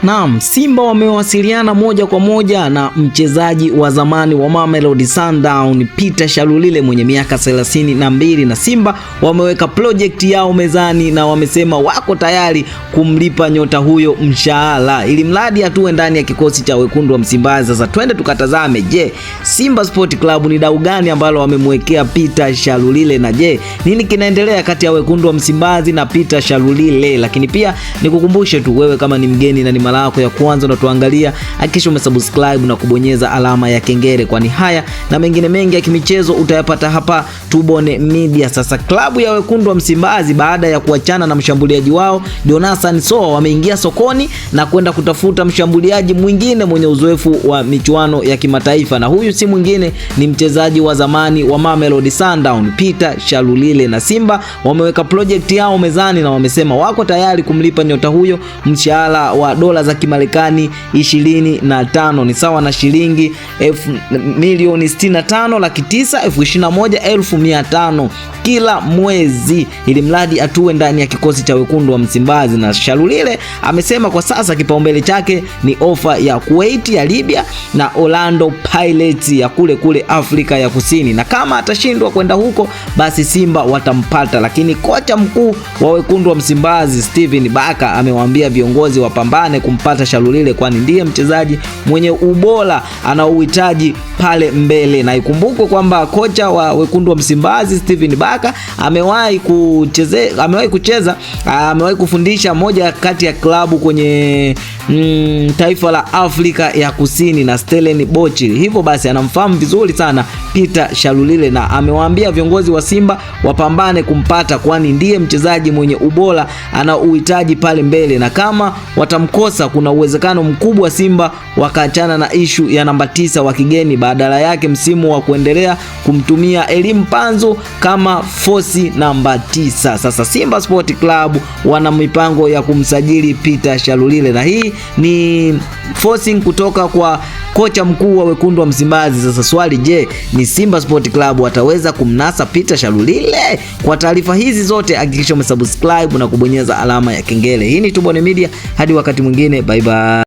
Naam, Simba wamewasiliana moja kwa moja na mchezaji wa zamani wa Mamelodi Sundowns Peter Shalulile mwenye miaka 32 na Simba wameweka project yao mezani na wamesema wako tayari kumlipa nyota huyo mshahara ili mradi atue ndani ya kikosi cha wekundu wa Msimbazi. Sasa twende tukatazame, je, Simba Sport Club ni dau gani ambalo wamemwekea Peter Shalulile, na je, nini kinaendelea kati ya wekundu wa Msimbazi na Peter Shalulile? Lakini pia nikukumbushe tu, wewe kama ni mgeni na ni mara yako ya kwanza na tuangalia, hakikisha umesubscribe na kubonyeza alama ya kengele, kwani haya na mengine mengi ya kimichezo utayapata hapa Tubone Media. Sasa klabu ya wekundu wa Msimbazi baada ya kuachana na mshambuliaji wao Jonathan Soa wameingia sokoni na kwenda kutafuta mshambuliaji mwingine mwenye uzoefu wa michuano ya kimataifa, na huyu si mwingine ni mchezaji wa zamani wa Mamelodi Sundowns Peter Shalulile, na Simba wameweka project yao mezani na wamesema wako tayari kumlipa nyota huyo mshahara wa dola za Kimarekani 25, ni sawa na shilingi milioni 65,921,500 kila mwezi, ili mradi atue ndani ya kikosi cha wekundu wa Msimbazi. Na Shalulile amesema kwa sasa kipaumbele chake ni ofa ya Kuwait, ya Libya na Orlando Pirates ya kule Afrika ya Kusini, na kama atashindwa kwenda huko basi Simba watampata. Lakini kocha mkuu wa wekundu wa Msimbazi Steven Baka amewaambia viongozi wapambane kumpata Shalulile, kwani ndiye mchezaji mwenye ubora anaohitaji pale mbele. Na ikumbukwe kwamba kocha wa wekundu wa Msimbazi Steven Baka amewahi kufundisha moja kati ya klabu kwenye taifa la Afrika ya Kusini na Stellenbosch. Hivyo basi anamfahamu vizuri sana Peter Shalulile, na amewaambia viongozi wa Simba wapambane kumpata, kwani ndiye mchezaji mwenye ubora anaohitaji pale mbele, na kama watamkosa kuna uwezekano mkubwa Simba wakaachana na ishu ya namba 9 wa kigeni, badala yake msimu wa kuendelea kumtumia Elim Panzo kama force namba 9. Sasa Simba Sport Club wana mipango ya kumsajili Peter Shalulile, na hii ni forcing kutoka kwa kocha mkuu wa wekundu wa Msimbazi. Sasa swali, je, ni Simba Sport Club wataweza kumnasa Peter Shalulile? Kwa taarifa hizi zote hakikisha umesubscribe na kubonyeza alama ya kengele. Hii ni Tubone Media, hadi wakati mwingine, bye bye.